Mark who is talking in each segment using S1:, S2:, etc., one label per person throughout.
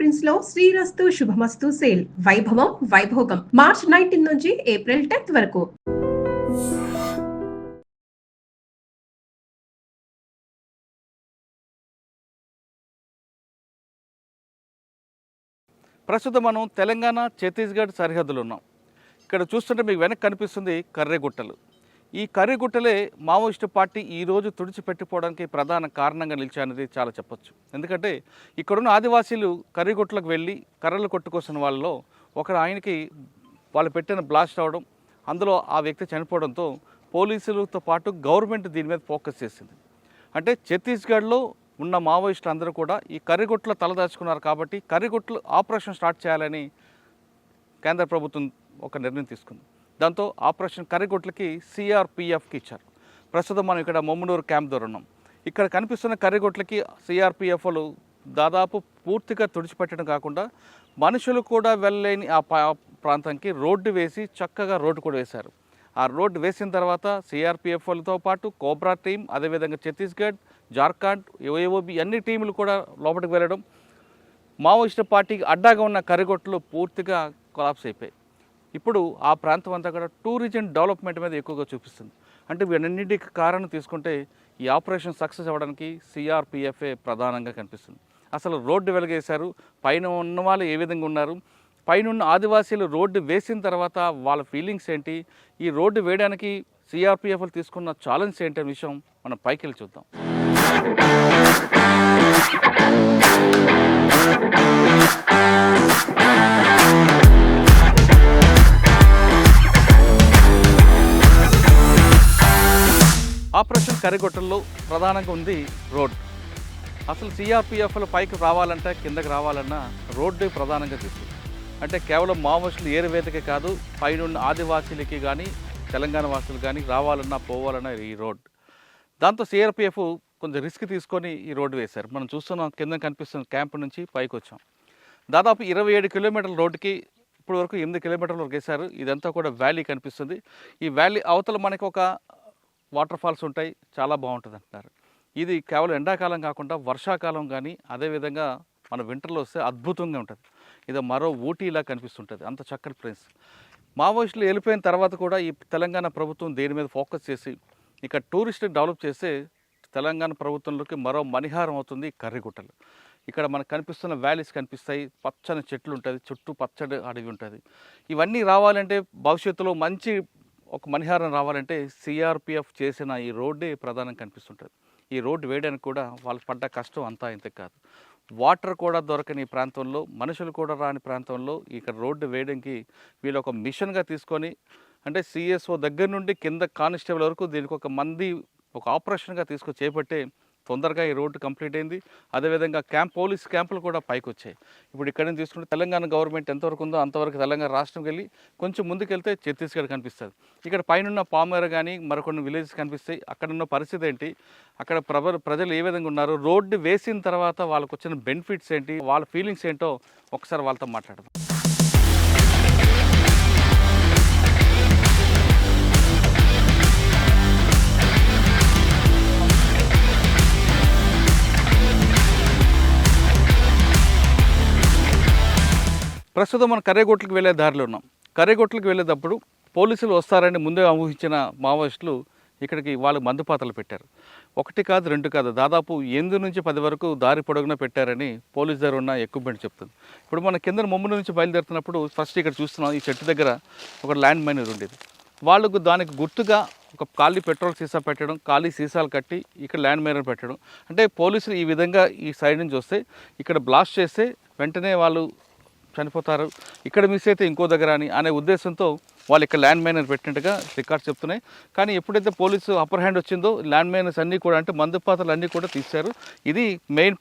S1: Prince లో శ్రీరస్తు శుభమస్తు sale వైభవం Vaibhogam March 19 నుంచి ఏప్రిల్ 10th వరకు.
S2: ప్రస్తుతం మనం తెలంగాణ ఛత్తీస్గఢ్ సరిహద్దులు ఉన్నాం. ఇక్కడ చూస్తుంటే మీకు వెనక్కి కనిపిస్తుంది కర్రెగుట్టలు. ఈ కర్రెగుట్టలే మావోయిస్టు పార్టీ ఈరోజు తుడిచిపెట్టిపోవడానికి ప్రధాన కారణంగా నిలిచాయనేది చాలా చెప్పొచ్చు. ఎందుకంటే ఇక్కడున్న ఆదివాసీలు కర్రెగుట్టలకు వెళ్ళి కర్రలు కొట్టుకొస్తున్న వాళ్ళలో ఆయనకి వాళ్ళు పెట్టిన బ్లాస్ట్ అవడం, అందులో ఆ వ్యక్తి చనిపోవడంతో పోలీసులతో పాటు గవర్నమెంట్ దీని మీద ఫోకస్ చేసింది. అంటే ఛత్తీస్గఢ్లో ఉన్న మావోయిస్టులు అందరూ కూడా ఈ కర్రెగుట్టలో తలదాచుకున్నారు కాబట్టి కర్రెగుట్టలు ఆపరేషన్ స్టార్ట్ చేయాలని కేంద్ర ప్రభుత్వం ఒక నిర్ణయం తీసుకుంది. దాంతో ఆపరేషన్ కర్రెగుట్టలకి సిఆర్పిఎఫ్కి ఇచ్చారు. ప్రస్తుతం మనం ఇక్కడ మొమ్మనూరు క్యాంప్ దగ్గర ఉన్నాం. ఇక్కడ కనిపిస్తున్న కర్రెగుట్టలకి సిఆర్పిఎఫ్లు దాదాపు పూర్తిగా తుడిచిపెట్టడం కాకుండా మనుషులు కూడా వెళ్ళలేని ఆ ప్రాంతానికి రోడ్డు వేసి చక్కగా రోడ్డు కూడా వేశారు. ఆ రోడ్డు వేసిన తర్వాత సిఆర్పిఎఫ్లతో పాటు కోబ్రా టీం, అదేవిధంగా ఛత్తీస్గఢ్, జార్ఖండ్, ఏఓబి అన్ని టీములు కూడా లోపలికి వెళ్ళడం, మావోయిస్టు పార్టీకి అడ్డాగా ఉన్న కర్రెగుట్టలు పూర్తిగా కొలాప్స్ అయిపోయాయి. ఇప్పుడు ఆ ప్రాంతం అంతా కూడా టూరిజం డెవలప్మెంట్ మీద ఎక్కువగా చూపిస్తుంది. అంటే వీటన్నిటికి కారణం తీసుకుంటే ఈ ఆపరేషన్ సక్సెస్ అవ్వడానికి సిఆర్పిఎఫ్ఏ ప్రధానంగా కనిపిస్తుంది. అసలు రోడ్డు వెలిగేశారు, పైన ఉన్న వాళ్ళు ఏ విధంగా ఉన్నారు, పైన ఉన్న ఆదివాసీలు రోడ్డు వేసిన తర్వాత వాళ్ళ ఫీలింగ్స్ ఏంటి, ఈ రోడ్డు వేయడానికి సిఆర్పిఎఫ్లు తీసుకున్న ఛాలెంజ్ ఏంటి అనే విషయం మనం పైకి వెళ్ళి చూద్దాం. ఆపరేషన్ కర్రెగుట్టల్లో ప్రధానంగా ఉంది రోడ్. అసలు సిఆర్పిఎఫ్లు పైకి రావాలంటే కిందకి రావాలన్నా రోడ్డు ప్రధానంగా తీసుకుంది. అంటే కేవలం మావోయిస్టులు ఏరువేతకే కాదు, పైనున్న ఆదివాసీలకి కానీ తెలంగాణ వాసులు కానీ రావాలన్నా పోవాలన్నా ఈ రోడ్. దాంతో సిఆర్పిఎఫ్ కొంచెం రిస్క్ తీసుకొని ఈ రోడ్డు వేశారు. మనం చూస్తున్నాం కింద కనిపిస్తున్న క్యాంప్ నుంచి పైకి వచ్చాం. దాదాపు 27 కిలోమీటర్ల రోడ్డుకి ఇప్పటి వరకు 8 కిలోమీటర్ల వరకు వేశారు. ఇదంతా కూడా వ్యాలీ కనిపిస్తుంది. ఈ వ్యాలీ అవతల మనకి ఒక వాటర్ ఫాల్స్ ఉంటాయి, చాలా బాగుంటుంది అంటున్నారు. ఇది కేవలం ఎండాకాలం కాకుండా వర్షాకాలం కానీ అదేవిధంగా మన వింటర్లో వస్తే అద్భుతంగా ఉంటుంది. ఇది మరో ఊటీలా కనిపిస్తుంటుంది, అంత చక్కటి ప్లేస్. మావోయిస్టులు వెళ్ళిపోయిన తర్వాత కూడా ఈ తెలంగాణ ప్రభుత్వం దేని మీద ఫోకస్ చేసి ఇక్కడ టూరిస్ట్ డెవలప్ చేస్తే తెలంగాణ ప్రభుత్వంలోకి మరో మణిహారం అవుతుంది కర్రెగుట్టలు. ఇక్కడ మనకు కనిపిస్తున్న వ్యాలీస్ కనిపిస్తాయి, పచ్చని చెట్లు ఉంటుంది, చుట్టూ పచ్చడి అడవి ఉంటుంది. ఇవన్నీ రావాలంటే భవిష్యత్తులో మంచి ఒక మణిహారం రావాలంటే సిఆర్పిఎఫ్ చేసిన ఈ రోడ్డే ప్రధానం కనిపిస్తుంటుంది. ఈ రోడ్డు వేయడానికి కూడా వాళ్ళు పడ్డ కష్టం అంతా ఇంత కాదు. వాటర్ కూడా దొరకని ప్రాంతంలో, మనుషులు కూడా రాని ప్రాంతంలో ఇక్కడ రోడ్డు వేయడానికి వీళ్ళు ఒక మిషన్గా తీసుకొని, అంటే సిఎస్ఓ దగ్గర నుండి కింద కానిస్టేబుల్ వరకు దీనికి ఒక ఆపరేషన్గా తీసుకొని చేపట్టే తొందరగా ఈ రోడ్డు కంప్లీట్ అయింది. అదేవిధంగా పోలీస్ క్యాంపులు కూడా పైకి వచ్చాయి. ఇప్పుడు ఇక్కడ నుంచి తీసుకుంటే తెలంగాణ గవర్నమెంట్ ఎంతవరకు ఉందో అంతవరకు తెలంగాణ రాష్ట్రంకి వెళ్ళి కొంచెం ముందుకెళ్తే ఛత్తీస్గఢ్ కనిపిస్తుంది. ఇక్కడ పైన పామేర కానీ మరికొన్ని విలేజెస్ కనిపిస్తాయి. అక్కడ ఉన్న పరిస్థితి ఏంటి, అక్కడ ప్రజలు ఏ విధంగా ఉన్నారు, రోడ్డు వేసిన తర్వాత వాళ్ళకు వచ్చిన బెనిఫిట్స్ ఏంటి, వాళ్ళ ఫీలింగ్స్ ఏంటో ఒకసారి వాళ్ళతో మాట్లాడదాం. ప్రస్తుతం మనం కర్రెగుట్టలకు వెళ్ళే దారిలో ఉన్నాం. కర్రెగుట్టలకు వెళ్ళేటప్పుడు పోలీసులు వస్తారని ముందే ఊహించిన మావోయిస్టులు ఇక్కడికి వాళ్ళు మందుపాతలు పెట్టారు. 1 కాదు 2 కాదు, దాదాపు 8 నుంచి 10 వరకు దారి పొడవునా పెట్టారని పోలీసు దగ్గర ఉన్న ఎక్విప్మెంట్ చెప్తుంది. ఇప్పుడు మన కింద మొమ్మల నుంచి బయలుదేరుతున్నప్పుడు ఫస్ట్ ఇక్కడ చూస్తున్నాం, ఈ చెట్టు దగ్గర ఒక ల్యాండ్ మైనర్ ఉండేది. వాళ్ళకు దానికి గుర్తుగా ఒక ఖాళీ పెట్రోల్ సీసా పెట్టడం, ఖాళీ సీసాలు కట్టి ఇక్కడ ల్యాండ్ మైనర్ పెట్టడం. అంటే పోలీసులు ఈ విధంగా ఈ సైడ్ నుంచి వస్తే ఇక్కడ బ్లాస్ట్ చేస్తే వెంటనే వాళ్ళు చనిపోతారు, ఇక్కడ మిస్ అయితే ఇంకో దగ్గర అనే ఉద్దేశంతో వాళ్ళు ఇక్కడ ల్యాండ్ మైనర్ పెట్టినట్టుగా రికార్డ్స్ చెప్తున్నాయి. కానీ ఎప్పుడైతే పోలీసు అప్పర్ హ్యాండ్ వచ్చిందో ల్యాండ్ మైనర్స్ అన్నీ కూడా, అంటే మందుపాతలు అన్నీ కూడా తీశారు. ఇది మెయిన్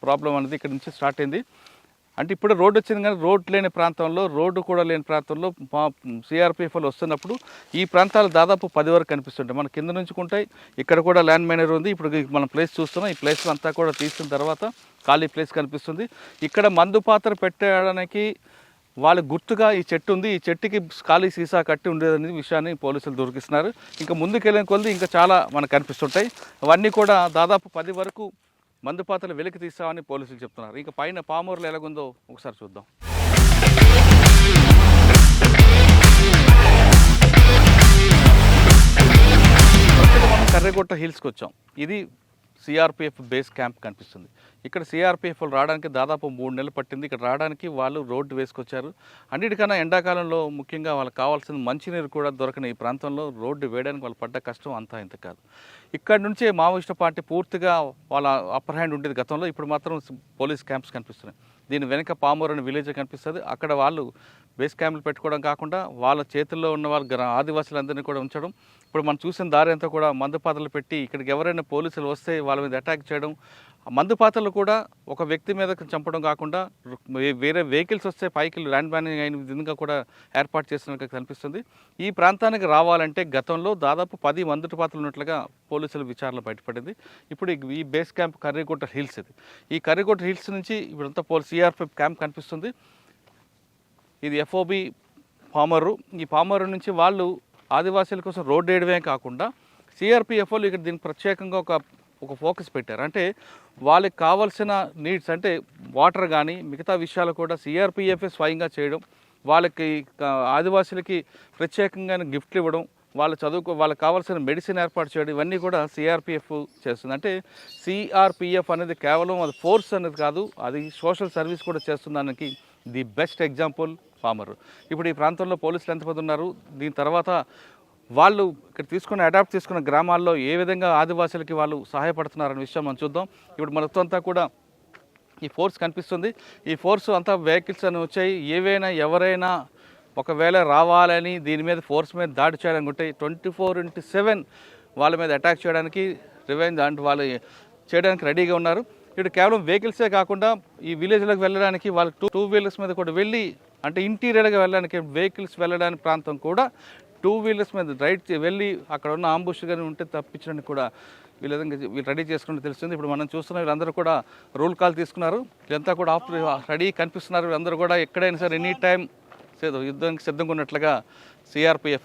S2: ప్రాబ్లం అనేది ఇక్కడ నుంచి స్టార్ట్ అయింది. అంటే ఇప్పుడు రోడ్డు వచ్చింది కానీ రోడ్డు కూడా లేని ప్రాంతంలో సిఆర్పిఎఫ్లు వస్తున్నప్పుడు ఈ ప్రాంతాలు దాదాపు 10 వరకు కనిపిస్తుంటాయి. మన కింద నుంచి ఉంటాయి, ఇక్కడ కూడా ల్యాండ్ మైనర్ ఉంది. ఇప్పుడు మనం ప్లేస్ చూస్తున్నాం, ఈ ప్లేస్లో అంతా కూడా తీసిన తర్వాత ఖాళీ ప్లేస్ కనిపిస్తుంది. ఇక్కడ మందు పాత్ర పెట్టడానికి వాళ్ళ గుర్తుగా ఈ చెట్టు ఉంది, ఈ చెట్టుకి ఖాళీ సీసా కట్టి ఉండేదనే విషయాన్ని పోలీసులు దొరికిస్తున్నారు. ఇంకా ముందుకెళ్ళిన కొద్ది ఇంకా చాలా మనకు కనిపిస్తుంటాయి. అవన్నీ కూడా దాదాపు 10 వరకు మందుపాతలు వెలికి తీస్తామని పోలీసులు చెప్తున్నారు. ఇక పైన పామూరులో ఎలాగుందో ఒకసారి చూద్దాం. మనం కర్రెగుట్ట హిల్స్కి వచ్చాం. ఇది సిఆర్పిఎఫ్ బేస్ క్యాంప్ కనిపిస్తుంది. ఇక్కడ సిఆర్పిఎఫ్ రావడానికి దాదాపు 3 నెలలు పట్టింది. ఇక్కడ రావడానికి వాళ్ళు రోడ్డు వేసుకొచ్చారు. అన్నిటికన్నా ఎండాకాలంలో ముఖ్యంగా వాళ్ళకి కావాల్సిన మంచినీరు కూడా దొరకని ఈ ప్రాంతంలో రోడ్డు వేయడానికి వాళ్ళు పడ్డ కష్టం అంతా ఇంత కాదు. ఇక్కడ నుంచే మావోయిస్టు పార్టీ పూర్తిగా వాళ్ళ అప్పర్ హ్యాండ్ ఉండేది గతంలో. ఇప్పుడు మాత్రం పోలీస్ క్యాంప్స్ కనిపిస్తున్నాయి. దీని వెనక పామూరు అనే విలేజ్ కనిపిస్తుంది. అక్కడ వాళ్ళు బేస్ క్యాంపులు పెట్టుకోవడం కాకుండా వాళ్ళ చేతుల్లో ఉన్న వాళ్ళ ఆదివాసులందరినీ కూడా ఉంచడం. ఇప్పుడు మనం చూసిన దారి అంతా కూడా మందుపాతలు పెట్టి ఇక్కడికి ఎవరైనా పోలీసులు వస్తే వాళ్ళ మీద అటాక్ చేయడం. మందుపాతలు కూడా ఒక వ్యక్తి మీద చంపడం కాకుండా వేరే వెహికల్స్ వస్తే పైకి ల్యాండ్ బ్యానింగ్ అయిన విధంగా కూడా ఏర్పాటు చేసినట్టు కనిపిస్తుంది. ఈ ప్రాంతానికి రావాలంటే గతంలో దాదాపు 10 మందుపాతలు ఉన్నట్లుగా పోలీసుల విచారణ బయటపడింది. ఇప్పుడు ఈ బేస్ క్యాంప్ కర్రెగుట్ట హిల్స్ ఇది. ఈ కర్రెగుట్ట హిల్స్ నుంచి ఇప్పుడంతా సిఆర్పిఎఫ్ క్యాంప్ కనిపిస్తుంది. ఇది ఎఫ్ఓబి పామరు. ఈ పామరు నుంచి వాళ్ళు ఆదివాసీల కోసం రోడ్డు వేయడమే కాకుండా సిఆర్పిఎఫ్ వాళ్ళు ఇక్కడ దీనికి ప్రత్యేకంగా ఒక ఫోకస్ పెట్టారు. అంటే వాళ్ళకి కావాల్సిన నీడ్స్ అంటే వాటర్ కానీ మిగతా విషయాలు కూడా సిఆర్పిఎఫ్ స్వయంగా చేయడం, వాళ్ళకి ఆదివాసీలకి ప్రత్యేకంగా గిఫ్ట్లు ఇవ్వడం, వాళ్ళకి కావాల్సిన మెడిసిన్ ఏర్పాటు చేయడం, ఇవన్నీ కూడా సిఆర్పిఎఫ్ చేస్తుంది. అంటే సిఆర్పిఎఫ్ అనేది కేవలం అది ఫోర్స్ అనేది కాదు, అది సోషల్ సర్వీస్ కూడా చేస్తుందానికి ది బెస్ట్ ఎగ్జాంపుల్ పామరు. ఇప్పుడు ఈ ప్రాంతంలో పోలీసులు ఎంతమంది ఉన్నారు, దీని తర్వాత వాళ్ళు ఇక్కడ అడాప్ట్ చేసుకున్న గ్రామాల్లో ఏ విధంగా ఆదివాసులకి వాళ్ళు సహాయపడుతున్నారనే విషయం మనం చూద్దాం. ఇప్పుడు మొత్తం అంతా కూడా ఈ ఫోర్స్ కనిపిస్తుంది. ఈ ఫోర్స్ అంతా వెహికల్స్ అని వచ్చాయి. ఎవరైనా ఒకవేళ రావాలని దీని మీద ఫోర్స్ మీద దాడి చేయాలనుకుంటే 24/7 వాళ్ళ మీద అటాక్ చేయడానికి రివెంజ్ అంటే వాళ్ళు చేయడానికి రెడీగా ఉన్నారు. ఇప్పుడు కేవలం వెహికల్సే కాకుండా ఈ విలేజ్లోకి వెళ్ళడానికి వాళ్ళు టూ వీలర్స్ మీద కూడా వెళ్ళి అంటే ఇంటీరియర్గా వెళ్ళడానికి వెహికల్స్ వెళ్ళడానికి ప్రాంతం కూడా 2 వీలర్స్ మీద వెళ్ళి అక్కడ ఉన్న ఆంబుష్ కానీ ఉంటే తప్పించడానికి కూడా వీళ్ళు రెడీ చేసుకుంటే తెలుస్తుంది. ఇప్పుడు మనం చూస్తున్న వీళ్ళందరూ కూడా రూల్ కాల్ తీసుకున్నారు. వీళ్ళంతా కూడా రెడీ కనిపిస్తున్నారు. వీళ్ళందరూ కూడా ఎక్కడైనా సరే ఎనీ టైం యుద్ధానికి సిద్ధంగా ఉన్నట్లుగా సిఆర్పిఎఫ్